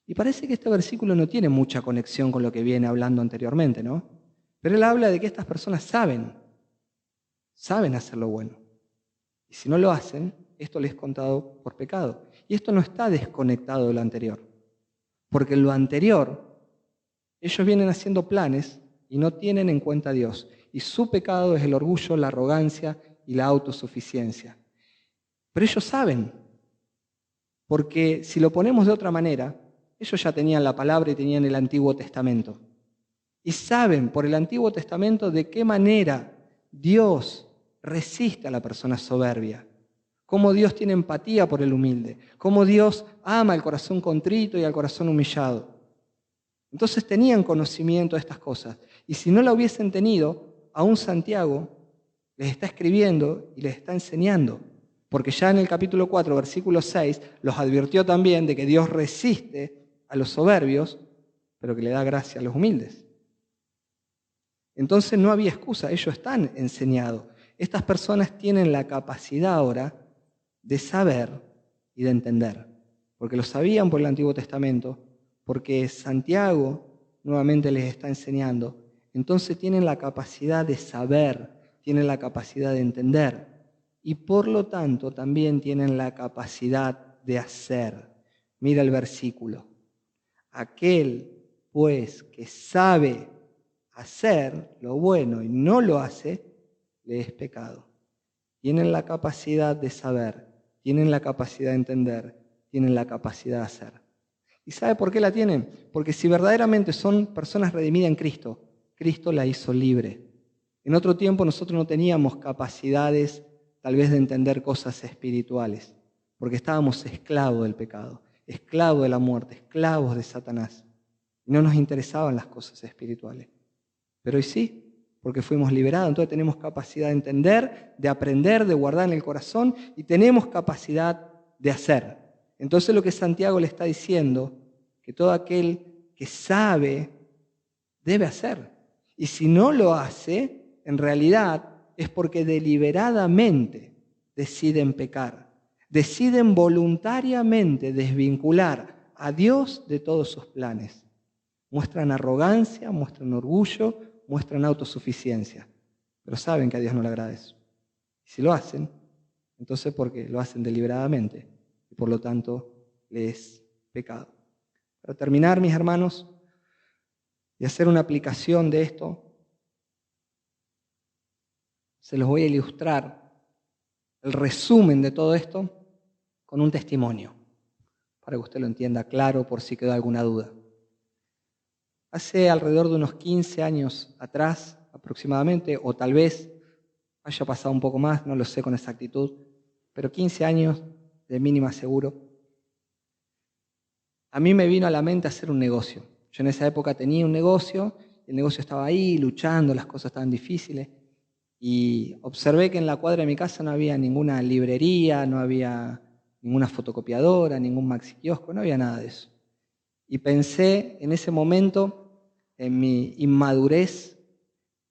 Y parece que este versículo no tiene mucha conexión con lo que viene hablando anteriormente, ¿no? Pero él habla de que estas personas saben hacer lo bueno. Y si no lo hacen, esto les es contado por pecado. Y esto no está desconectado de lo anterior. Porque en lo anterior, ellos vienen haciendo planes y no tienen en cuenta a Dios. Y su pecado es el orgullo, la arrogancia y la autosuficiencia. Pero ellos saben, porque si lo ponemos de otra manera, ellos ya tenían la palabra y tenían el Antiguo Testamento. Y saben por el Antiguo Testamento de qué manera Dios resiste a la persona soberbia, cómo Dios tiene empatía por el humilde, cómo Dios ama al corazón contrito y al corazón humillado. Entonces tenían conocimiento de estas cosas. Y si no la hubiesen tenido, aún Santiago les está escribiendo y les está enseñando. Porque ya en el capítulo 4, versículo 6, los advirtió también de que Dios resiste a los soberbios, pero que le da gracia a los humildes. Entonces no había excusa, ellos están enseñados. Estas personas tienen la capacidad ahora de saber y de entender, porque lo sabían por el Antiguo Testamento, porque Santiago nuevamente les está enseñando. Entonces tienen la capacidad de saber, tienen la capacidad de entender y por lo tanto también tienen la capacidad de hacer. Mira el versículo. Aquel, pues, que sabe hacer lo bueno y no lo hace, le es pecado. Tienen la capacidad de saber, tienen la capacidad de entender, tienen la capacidad de hacer. ¿Y sabe por qué la tienen? Porque si verdaderamente son personas redimidas en Cristo, Cristo la hizo libre. En otro tiempo nosotros no teníamos capacidades tal vez de entender cosas espirituales, porque estábamos esclavos del pecado, esclavos de la muerte, esclavos de Satanás. Y no nos interesaban las cosas espirituales. Pero hoy sí, porque fuimos liberados, entonces tenemos capacidad de entender, de aprender, de guardar en el corazón y tenemos capacidad de hacer. Entonces lo que Santiago le está diciendo, que todo aquel que sabe debe hacer. Y si no lo hace, en realidad es porque deliberadamente deciden pecar, deciden voluntariamente desvincular a Dios de todos sus planes. Muestran arrogancia, muestran orgullo, muestran autosuficiencia, pero saben que a Dios no le agrada eso. Y si lo hacen, entonces porque lo hacen deliberadamente y por lo tanto les es pecado. Para terminar, mis hermanos, y hacer una aplicación de esto, se los voy a ilustrar el resumen de todo esto con un testimonio, para que usted lo entienda claro por si quedó alguna duda. Hace alrededor de unos 15 años atrás, aproximadamente, o tal vez haya pasado un poco más, no lo sé con exactitud, pero 15 años de mínima seguro, a mí me vino a la mente hacer un negocio. Yo en esa época tenía un negocio, el negocio estaba ahí luchando, las cosas estaban difíciles, y observé que en la cuadra de mi casa no había ninguna librería, no había ninguna fotocopiadora, ningún maxiquiosco, no había nada de eso. Y pensé en ese momento, en mi inmadurez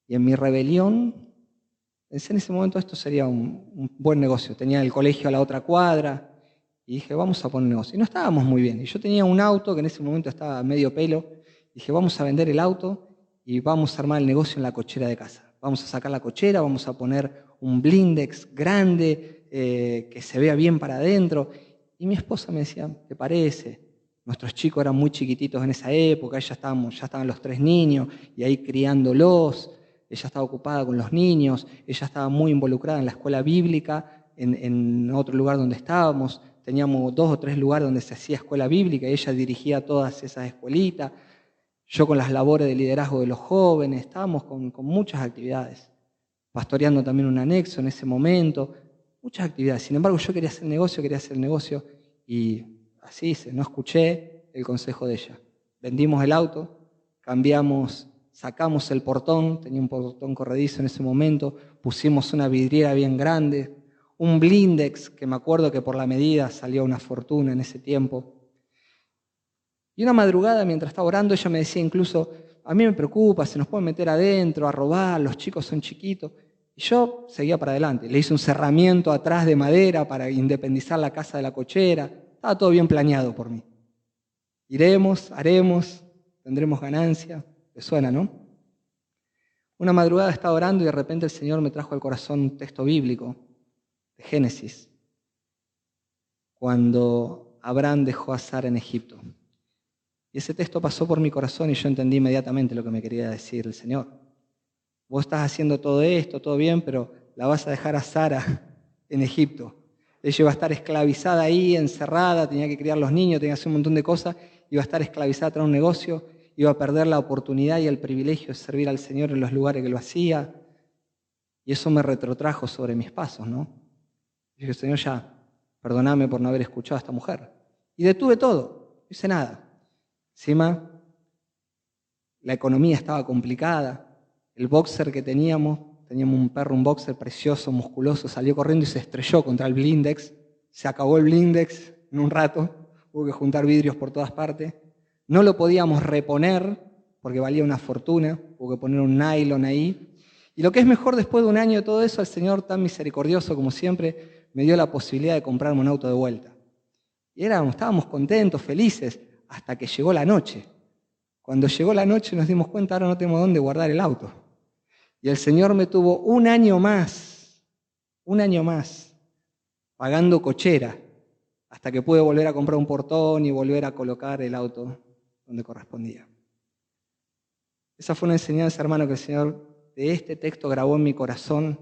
y en mi rebelión, pensé en ese momento esto sería un buen negocio. Tenía el colegio a la otra cuadra y dije, vamos a poner negocio. Y no estábamos muy bien. Y yo tenía un auto que en ese momento estaba medio pelo. Dije, vamos a vender el auto y vamos a armar el negocio en la cochera de casa. Vamos a sacar la cochera, vamos a poner un blindex grande que se vea bien para adentro. Y mi esposa me decía, ¿te parece? Nuestros chicos eran muy chiquititos en esa época, ya estaban los 3 niños y ahí criándolos. Ella estaba ocupada con los niños, ella estaba muy involucrada en la escuela bíblica, en otro lugar donde estábamos. Teníamos 2 o 3 lugares donde se hacía escuela bíblica y ella dirigía todas esas escuelitas. Yo con las labores de liderazgo de los jóvenes, estábamos con muchas actividades. Pastoreando también un anexo en ese momento, muchas actividades. Sin embargo, yo quería hacer el negocio y así hice, no escuché el consejo de ella. Vendimos el auto, sacamos el portón, tenía un portón corredizo en ese momento, pusimos una vidriera bien grande, un blindex que me acuerdo que por la medida salió una fortuna en ese tiempo. Y una madrugada, mientras estaba orando, ella me decía incluso, a mí me preocupa, se nos pueden meter adentro, a robar, los chicos son chiquitos. Y yo seguía para adelante. Le hice un cerramiento atrás de madera para independizar la casa de la cochera. Estaba todo bien planeado por mí. Iremos, haremos, tendremos ganancia. ¿Le suena, no? Una madrugada estaba orando y de repente el Señor me trajo al corazón un texto bíblico de Génesis, cuando Abraham dejó a Sara en Egipto. Y ese texto pasó por mi corazón y yo entendí inmediatamente lo que me quería decir el Señor. Vos estás haciendo todo esto, todo bien, pero la vas a dejar a Sara en Egipto. Ella iba a estar esclavizada ahí, encerrada, tenía que criar los niños, tenía que hacer un montón de cosas, iba a estar esclavizada tras un negocio, iba a perder la oportunidad y el privilegio de servir al Señor en los lugares que lo hacía. Y eso me retrotrajo sobre mis pasos, ¿no? Y dije, Señor, ya, perdóname por no haber escuchado a esta mujer. Y detuve todo, no hice nada. Encima, la economía estaba complicada. El boxer que teníamos un perro, un boxer precioso, musculoso, salió corriendo y se estrelló contra el blindex. Se acabó el blindex en un rato, hubo que juntar vidrios por todas partes. No lo podíamos reponer porque valía una fortuna, hubo que poner un nylon ahí. Y lo que es mejor, después de un año de todo eso, el Señor, tan misericordioso como siempre, me dio la posibilidad de comprarme un auto de vuelta. Y estábamos contentos, felices, hasta que llegó la noche. Cuando llegó la noche nos dimos cuenta, ahora no tenemos dónde guardar el auto. Y el Señor me tuvo un año más, pagando cochera, hasta que pude volver a comprar un portón y volver a colocar el auto donde correspondía. Esa fue una enseñanza, hermano, que el Señor de este texto grabó en mi corazón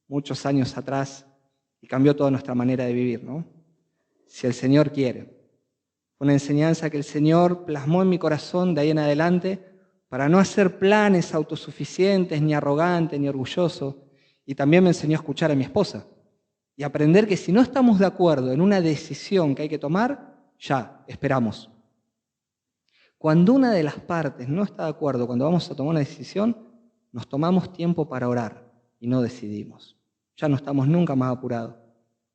muchos años atrás y cambió toda nuestra manera de vivir, ¿no? Si el Señor quiere. Fue una enseñanza que el Señor plasmó en mi corazón de ahí en adelante para no hacer planes autosuficientes, ni arrogantes, ni orgullosos. Y también me enseñó a escuchar a mi esposa y aprender que si no estamos de acuerdo en una decisión que hay que tomar, ya, esperamos. Cuando una de las partes no está de acuerdo, cuando vamos a tomar una decisión, nos tomamos tiempo para orar y no decidimos. Ya no estamos nunca más apurados.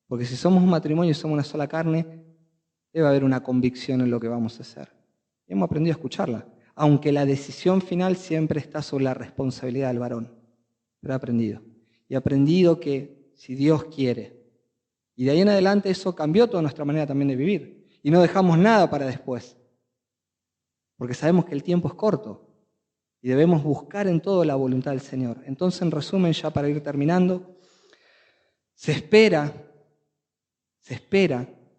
Porque si somos un matrimonio y somos una sola carne, debe haber una convicción en lo que vamos a hacer. Y hemos aprendido a escucharla, aunque la decisión final siempre está sobre la responsabilidad del varón. Pero he aprendido. Y he aprendido que si Dios quiere, y de ahí en adelante eso cambió toda nuestra manera también de vivir. Y no dejamos nada para después. Porque sabemos que el tiempo es corto y debemos buscar en todo la voluntad del Señor. Entonces, en resumen, ya para ir terminando, se espera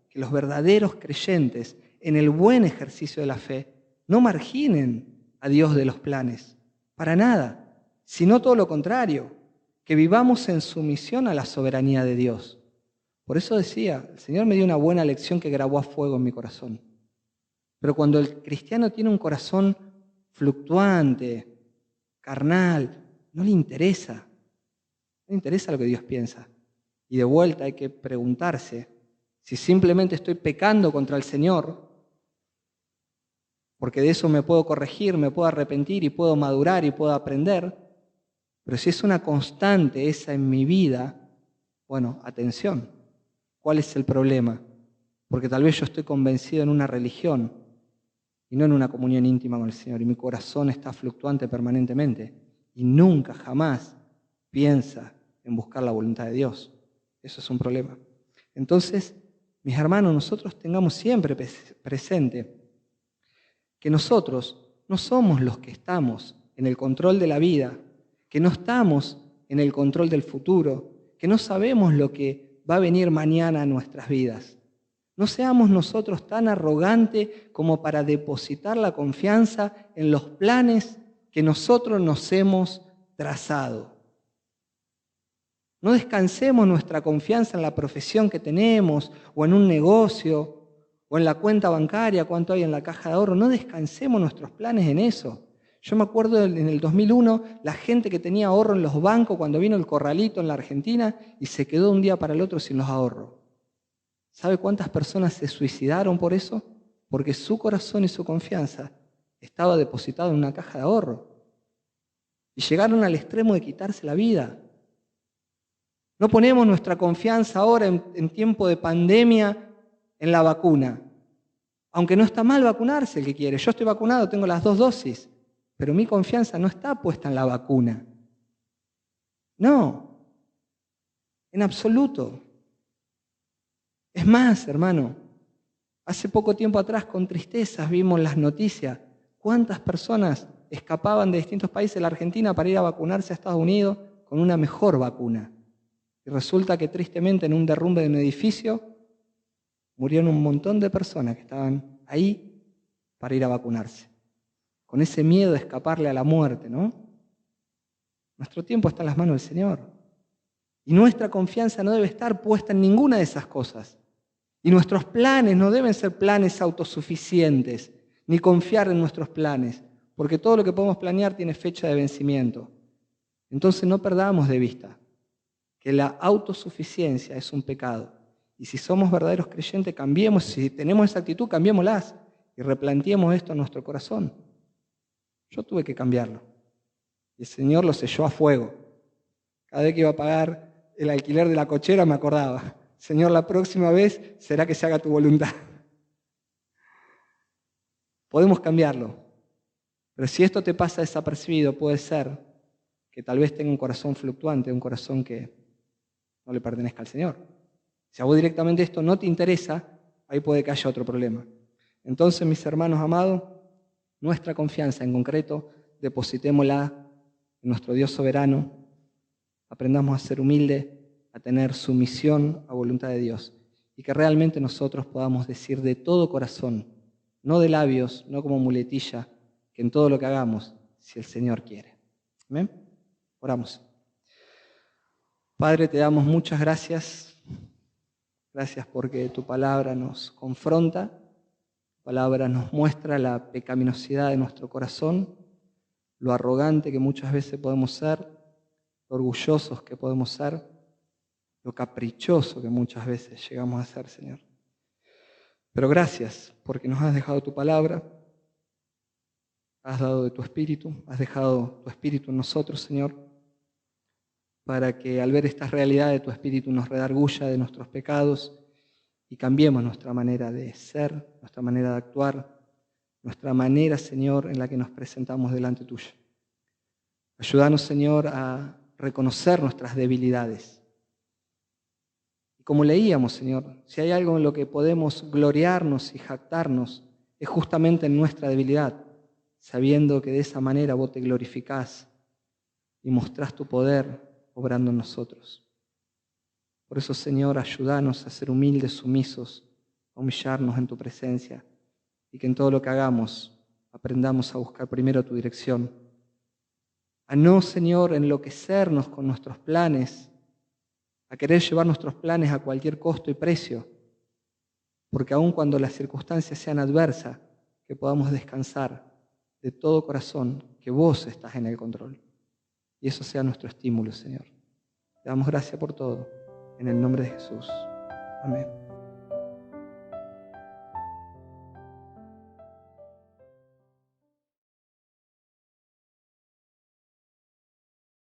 que los verdaderos creyentes en el buen ejercicio de la fe no marginen a Dios de los planes, para nada, sino todo lo contrario, que vivamos en sumisión a la soberanía de Dios. Por eso decía, el Señor me dio una buena lección que grabó a fuego en mi corazón. Pero cuando el cristiano tiene un corazón fluctuante, carnal, no le interesa lo que Dios piensa. Y de vuelta hay que preguntarse si simplemente estoy pecando contra el Señor, porque de eso me puedo corregir, me puedo arrepentir y puedo madurar y puedo aprender. Pero si es una constante esa en mi vida, bueno, atención, ¿cuál es el problema? Porque tal vez yo estoy convencido en una religión y no en una comunión íntima con el Señor, y mi corazón está fluctuante permanentemente y nunca, jamás piensa en buscar la voluntad de Dios. Eso es un problema. Entonces, mis hermanos, nosotros tengamos siempre presente que nosotros no somos los que estamos en el control de la vida, que no estamos en el control del futuro, que no sabemos lo que va a venir mañana a nuestras vidas. No seamos nosotros tan arrogantes como para depositar la confianza en los planes que nosotros nos hemos trazado. No descansemos nuestra confianza en la profesión que tenemos, o en un negocio, o en la cuenta bancaria, cuánto hay en la caja de ahorro. No descansemos nuestros planes en eso. Yo me acuerdo en el 2001, la gente que tenía ahorro en los bancos cuando vino el corralito en la Argentina y se quedó de un día para el otro sin los ahorros. ¿Sabe cuántas personas se suicidaron por eso? Porque su corazón y su confianza estaba depositado en una caja de ahorro. Y llegaron al extremo de quitarse la vida. No ponemos nuestra confianza ahora en tiempo de pandemia en la vacuna. Aunque no está mal vacunarse el que quiere. Yo estoy vacunado, tengo las 2 dosis. Pero mi confianza no está puesta en la vacuna. No, en absoluto. Es más, hermano, hace poco tiempo atrás con tristezas vimos las noticias. ¿Cuántas personas escapaban de distintos países de la Argentina para ir a vacunarse a Estados Unidos con una mejor vacuna? Y resulta que tristemente en un derrumbe de un edificio murieron un montón de personas que estaban ahí para ir a vacunarse. Con ese miedo de escaparle a la muerte, ¿no? Nuestro tiempo está en las manos del Señor. Y nuestra confianza no debe estar puesta en ninguna de esas cosas. Y nuestros planes no deben ser planes autosuficientes, ni confiar en nuestros planes, porque todo lo que podemos planear tiene fecha de vencimiento. Entonces no perdamos de vista que la autosuficiencia es un pecado. Y si somos verdaderos creyentes, cambiemos, si tenemos esa actitud, cambiémoslas y replanteemos esto en nuestro corazón. Yo tuve que cambiarlo. Y el Señor lo selló a fuego. Cada vez que iba a pagar el alquiler de la cochera me acordaba, Señor, la próxima vez será que se haga tu voluntad. Podemos cambiarlo, Pero si esto te pasa desapercibido, puede ser que tal vez tenga un corazón fluctuante, un corazón que no le pertenezca al Señor. Si a vos directamente esto no te interesa, ahí puede que haya otro problema. Entonces, mis hermanos amados, nuestra confianza en concreto, depositémosla en nuestro Dios soberano, aprendamos a ser humildes, a tener sumisión a voluntad de Dios y que realmente nosotros podamos decir de todo corazón, no de labios, no como muletilla, que en todo lo que hagamos, si el Señor quiere. ¿Amén? Oramos. Padre, te damos muchas gracias. Gracias porque tu palabra nos confronta, tu palabra nos muestra la pecaminosidad de nuestro corazón, lo arrogante que muchas veces podemos ser, lo orgullosos que podemos ser, lo caprichoso que muchas veces llegamos a ser, Señor. Pero gracias porque nos has dejado tu palabra, has dado de tu espíritu, has dejado tu espíritu en nosotros, Señor, para que al ver esta realidad de tu espíritu nos redarguya de nuestros pecados y cambiemos nuestra manera de ser, nuestra manera de actuar, nuestra manera, Señor, en la que nos presentamos delante tuyo. Ayúdanos, Señor, a reconocer nuestras debilidades. Y como leíamos, Señor, si hay algo en lo que podemos gloriarnos y jactarnos, es justamente en nuestra debilidad, sabiendo que de esa manera vos te glorificás y mostrás tu poder obrando en nosotros. Por eso, Señor, ayúdanos a ser humildes, sumisos, a humillarnos en tu presencia y que en todo lo que hagamos aprendamos a buscar primero tu dirección. A no, Señor, enloquecernos con nuestros planes, a querer llevar nuestros planes a cualquier costo y precio, porque aun cuando las circunstancias sean adversas, que podamos descansar de todo corazón que vos estás en el control. Y eso sea nuestro estímulo, Señor. Te damos gracias por todo. En el nombre de Jesús. Amén.